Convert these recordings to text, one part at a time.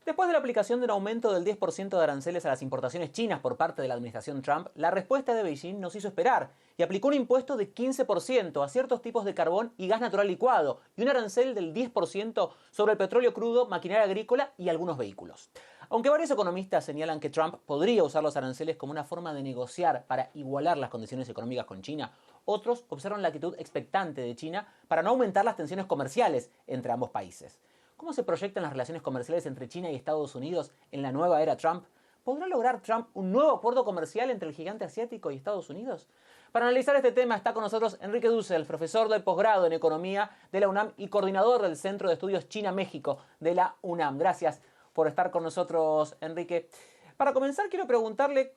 Después de la aplicación de un aumento del 10% de aranceles a las importaciones chinas por parte de la administración Trump, la respuesta de Beijing nos hizo esperar y aplicó un impuesto de 15% a ciertos tipos de carbón y gas natural licuado y un arancel del 10% sobre el petróleo crudo, maquinaria agrícola y algunos vehículos. Aunque varios economistas señalan que Trump podría usar los aranceles como una forma de negociar para igualar las condiciones económicas con China, otros observan la actitud expectante de China para no aumentar las tensiones comerciales entre ambos países. ¿Cómo se proyectan las relaciones comerciales entre China y Estados Unidos en la nueva era Trump? ¿Podrá lograr Trump un nuevo acuerdo comercial entre el gigante asiático y Estados Unidos? Para analizar este tema está con nosotros Enrique Dussel, profesor de posgrado en Economía de la UNAM y coordinador del Centro de Estudios China-México de la UNAM. Gracias por estar con nosotros, Enrique. Para comenzar, quiero preguntarle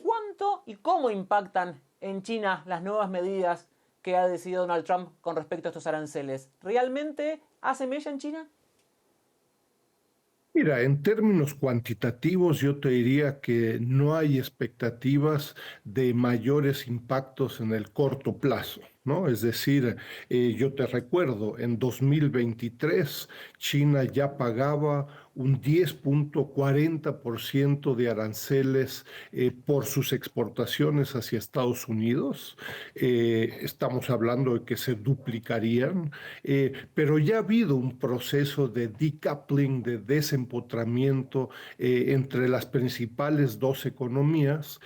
cuánto y cómo impactan en China las nuevas medidas que ha decidido Donald Trump con respecto a estos aranceles. ¿Realmente hace mella en China? Mira, en términos cuantitativos, yo te diría que no hay expectativas de mayores impactos en el corto plazo, ¿no? Es decir, yo te recuerdo, en 2023 China ya pagaba un 10,40% de aranceles por sus exportaciones hacia Estados Unidos. Estamos hablando de que se duplicarían, pero ya ha habido un proceso de decoupling, de desempotramiento entre las principales dos economías.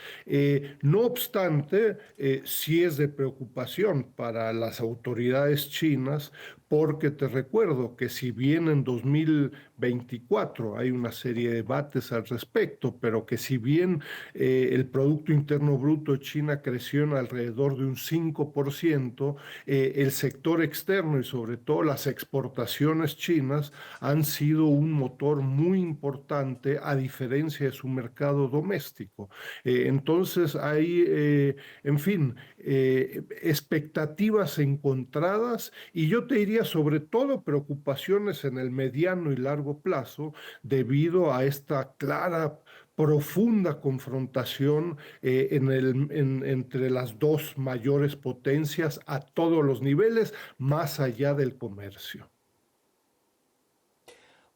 No obstante, sí es de preocupación para las autoridades chinas, porque te recuerdo que si bien en 2024 hay una serie de debates al respecto, pero que si bien el Producto Interno Bruto de China creció en alrededor de un 5%, el sector externo y sobre todo las exportaciones chinas han sido un motor muy importante a diferencia de su mercado doméstico. Entonces hay, en fin, expectativas encontradas y yo te diría sobre todo preocupaciones en el mediano y largo plazo debido a esta clara profunda confrontación entre las dos mayores potencias a todos los niveles, más allá del comercio.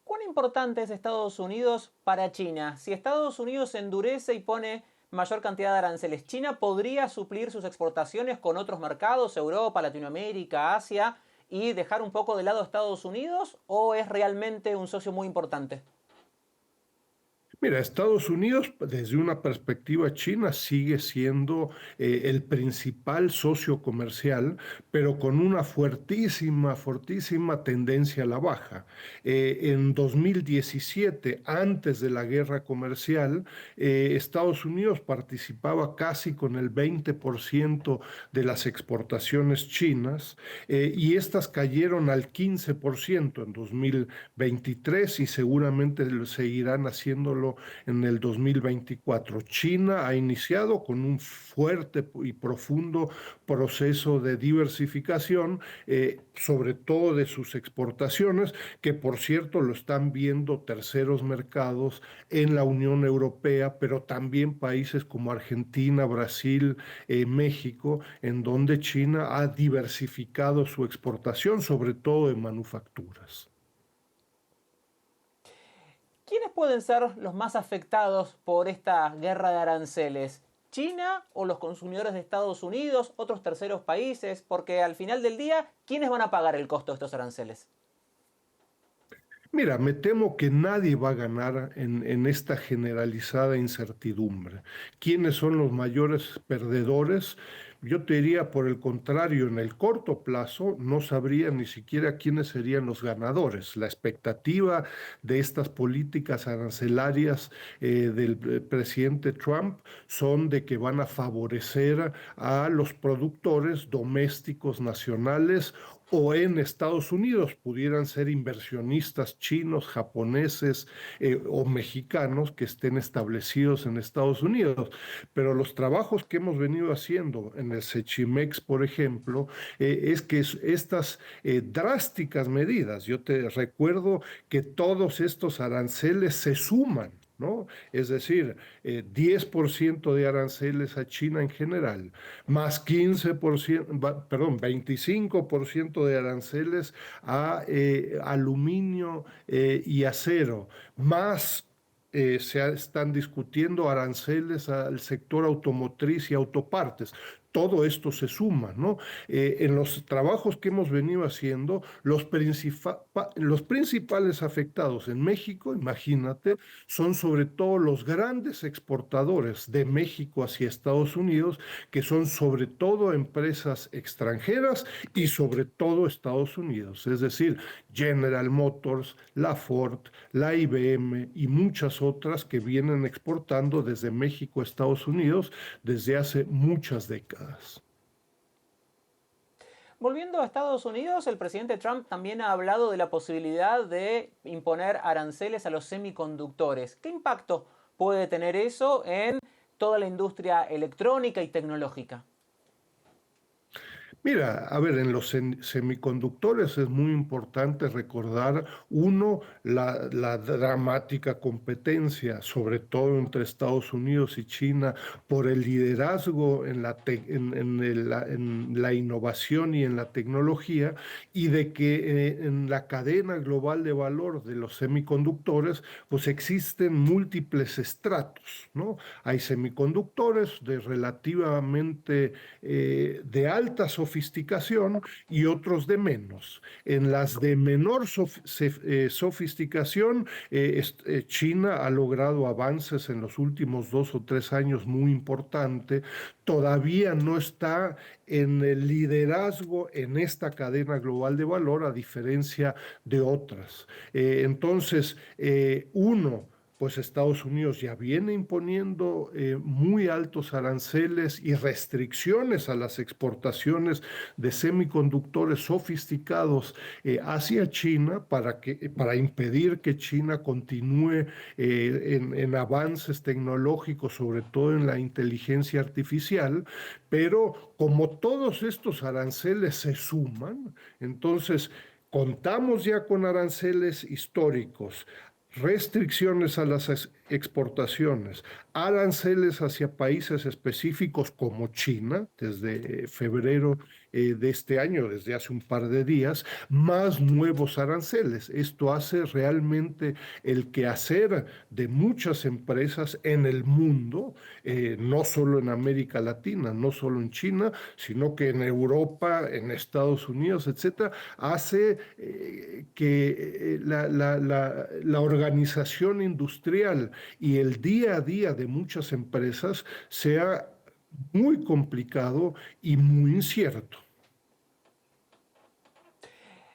¿Cuán importante es Estados Unidos para China? Si Estados Unidos endurece y pone mayor cantidad de aranceles, ¿China podría suplir sus exportaciones con otros mercados, Europa, Latinoamérica, Asia, y dejar un poco de lado a Estados Unidos? ¿O es realmente un socio muy importante? Mira, Estados Unidos, desde una perspectiva china, sigue siendo el principal socio comercial, pero con una fortísima tendencia a la baja. En 2017, antes de la guerra comercial, Estados Unidos participaba casi con el 20% de las exportaciones chinas y estas cayeron al 15% en 2023 y seguramente seguirán haciéndolo en el 2024. China ha iniciado con un fuerte y profundo proceso de diversificación, sobre todo de sus exportaciones, que por cierto lo están viendo terceros mercados en la Unión Europea, pero también países como Argentina, Brasil, México, en donde China ha diversificado su exportación, sobre todo de manufacturas. ¿Quiénes pueden ser los más afectados por esta guerra de aranceles? ¿China o los consumidores de Estados Unidos, otros terceros países? Porque al final del día, ¿quiénes van a pagar el costo de estos aranceles? Mira, me temo que nadie va a ganar en esta generalizada incertidumbre. ¿Quiénes son los mayores perdedores? Yo te diría, por el contrario, en el corto plazo no sabría ni siquiera quiénes serían los ganadores. La expectativa de estas políticas arancelarias del presidente Trump son de que van a favorecer a los productores domésticos nacionales o en Estados Unidos pudieran ser inversionistas chinos, japoneses o mexicanos que estén establecidos en Estados Unidos. Pero los trabajos que hemos venido haciendo en el Sechimex, por ejemplo, es que estas drásticas medidas, yo te recuerdo que todos estos aranceles se suman ¿no? Es decir, 10% de aranceles a China en general, más 15%, perdón, 25% de aranceles a aluminio y acero, más están discutiendo aranceles al sector automotriz y autopartes. Todo esto se suma, ¿no? En los trabajos que hemos venido haciendo, los principales afectados en México, imagínate, son sobre todo los grandes exportadores de México hacia Estados Unidos, que son sobre todo empresas extranjeras y sobre todo Estados Unidos, es decir, General Motors, la Ford, la IBM y muchas otras que vienen exportando desde México a Estados Unidos desde hace muchas décadas. Volviendo a Estados Unidos, el presidente Trump también ha hablado de la posibilidad de imponer aranceles a los semiconductores. ¿Qué impacto puede tener eso en toda la industria electrónica y tecnológica? Mira, a ver, en los semiconductores es muy importante recordar, uno, la dramática competencia, sobre todo entre Estados Unidos y China, por el liderazgo en la innovación y en la tecnología, y de que en la cadena global de valor de los semiconductores, pues existen múltiples estratos, ¿no? Hay semiconductores de relativamente de alta sofisticación y otros de menos. En las de menor sofisticación, China ha logrado avances en los últimos 2 o 3 años muy importantes. Todavía no está en el liderazgo en esta cadena global de valor, a diferencia de otras. Entonces, uno, pues Estados Unidos ya viene imponiendo muy altos aranceles y restricciones a las exportaciones de semiconductores sofisticados hacia China para impedir que China continúe en avances tecnológicos, sobre todo en la inteligencia artificial, pero como todos estos aranceles se suman, entonces contamos ya con aranceles históricos, restricciones a las exportaciones, aranceles hacia países específicos como China, desde febrero de este año, desde hace un par de días, más nuevos aranceles. Esto hace realmente el quehacer de muchas empresas en el mundo, no solo en América Latina, no solo en China, sino que en Europa, en Estados Unidos, etcétera, hace que la organización industrial y el día a día de muchas empresas sea muy complicado y muy incierto.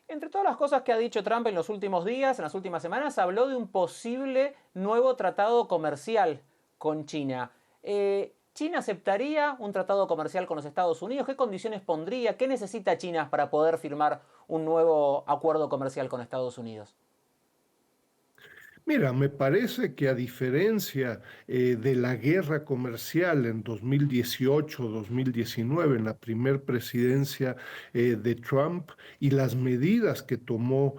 Entre todas las cosas que ha dicho Trump en los últimos días, en las últimas semanas, habló de un posible nuevo tratado comercial con China. ¿China aceptaría un tratado comercial con los Estados Unidos? ¿Qué condiciones pondría? ¿Qué necesita China para poder firmar un nuevo acuerdo comercial con Estados Unidos? Mira, me parece que a diferencia de la guerra comercial en 2018-2019, en la primer presidencia de Trump, y las medidas que tomó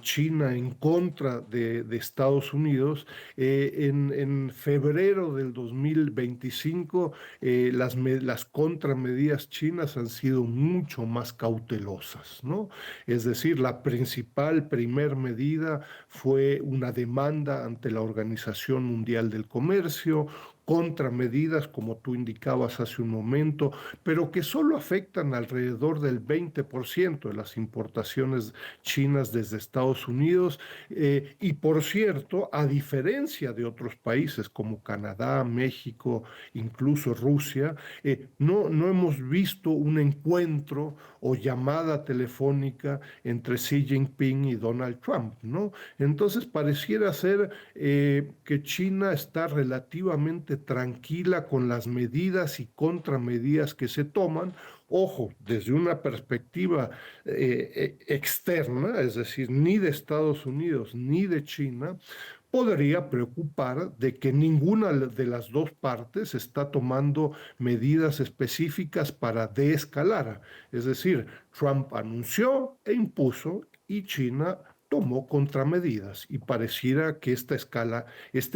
China en contra de Estados Unidos, en febrero del 2025 las contramedidas chinas han sido mucho más cautelosas, ¿no? Es decir, la principal primer medida fue una demanda ante la Organización Mundial del Comercio, contramedidas, como tú indicabas hace un momento, pero que solo afectan alrededor del 20% de las importaciones chinas desde Estados Unidos. Y por cierto, a diferencia de otros países como Canadá, México, incluso Rusia, no hemos visto un encuentro o llamada telefónica entre Xi Jinping y Donald Trump, ¿no? Entonces pareciera ser que China está relativamente tranquila con las medidas y contramedidas que se toman. Ojo, desde una perspectiva externa, es decir, ni de Estados Unidos ni de China, podría preocupar de que ninguna de las dos partes está tomando medidas específicas para desescalar. Es decir, Trump anunció e impuso y China tomó contramedidas y pareciera que este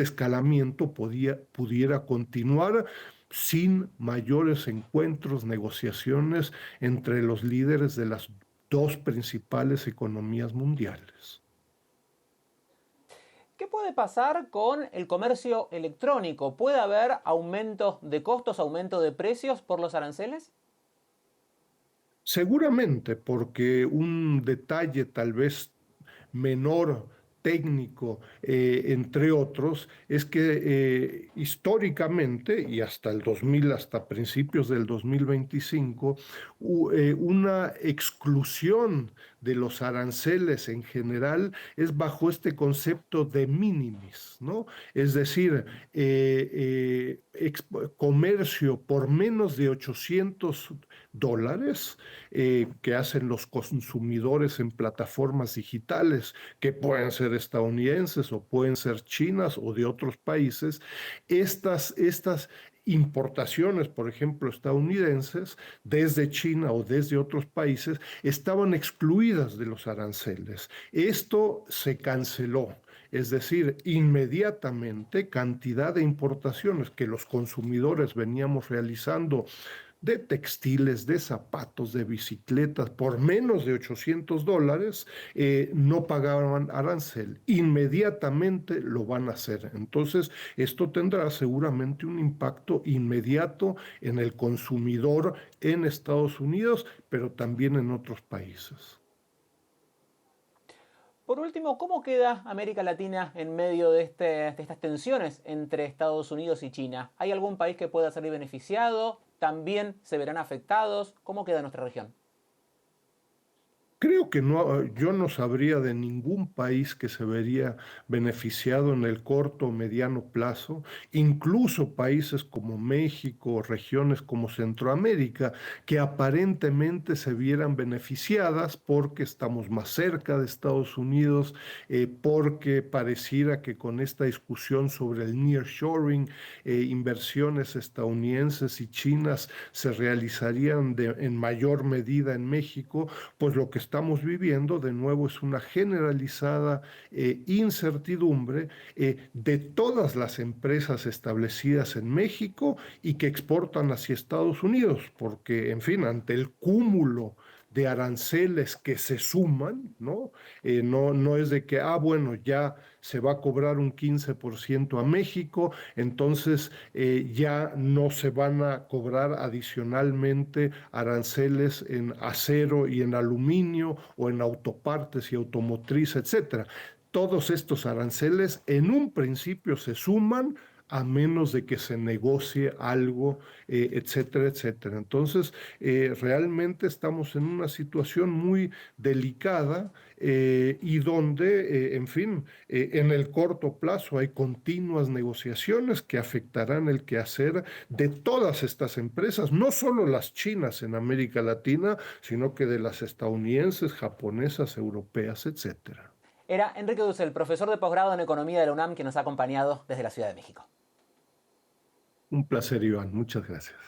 escalamiento pudiera continuar sin mayores encuentros, negociaciones entre los líderes de las dos principales economías mundiales. ¿Qué puede pasar con el comercio electrónico? ¿Puede haber aumentos de costos, aumento de precios por los aranceles? Seguramente, porque un detalle tal vez menor, técnico, entre otros, es que históricamente, y hasta el 2000, hasta principios del 2025, una exclusión de los aranceles en general es bajo este concepto de minimis, ¿no? Es decir, comercio por menos de $800 que hacen los consumidores en plataformas digitales, que pueden ser estadounidenses o pueden ser chinas o de otros países, estas importaciones, por ejemplo, estadounidenses, desde China o desde otros países, estaban excluidas de los aranceles. Esto se canceló. Es decir, inmediatamente cantidad de importaciones que los consumidores veníamos realizando de textiles, de zapatos, de bicicletas, por menos de $800, no pagaban arancel. Inmediatamente lo van a hacer. Entonces, esto tendrá seguramente un impacto inmediato en el consumidor en Estados Unidos, pero también en otros países. Por último, ¿cómo queda América Latina en medio de estas tensiones entre Estados Unidos y China? ¿Hay algún país que pueda salir beneficiado? ¿También se verán afectados? ¿Cómo queda nuestra región? Creo que no, yo no sabría de ningún país que se vería beneficiado en el corto o mediano plazo, incluso países como México, regiones como Centroamérica, que aparentemente se vieran beneficiadas porque estamos más cerca de Estados Unidos, porque pareciera que con esta discusión sobre el nearshoring, inversiones estadounidenses y chinas se realizarían en mayor medida en México, pues lo que estamos viviendo de nuevo es una generalizada incertidumbre de todas las empresas establecidas en México y que exportan hacia Estados Unidos, porque, en fin, ante el cúmulo de aranceles que se suman, ¿no? No es de que, bueno, ya se va a cobrar un 15% a México, entonces ya no se van a cobrar adicionalmente aranceles en acero y en aluminio o en autopartes y automotriz, etcétera. Todos estos aranceles en un principio se suman a menos de que se negocie algo, etcétera, etcétera. Entonces, realmente estamos en una situación muy delicada y donde, en fin, en el corto plazo hay continuas negociaciones que afectarán el quehacer de todas estas empresas, no solo las chinas en América Latina, sino que de las estadounidenses, japonesas, europeas, etcétera. Era Enrique Dussel, profesor de posgrado en Economía de la UNAM, que nos ha acompañado desde la Ciudad de México. Un placer, Iván. Muchas gracias.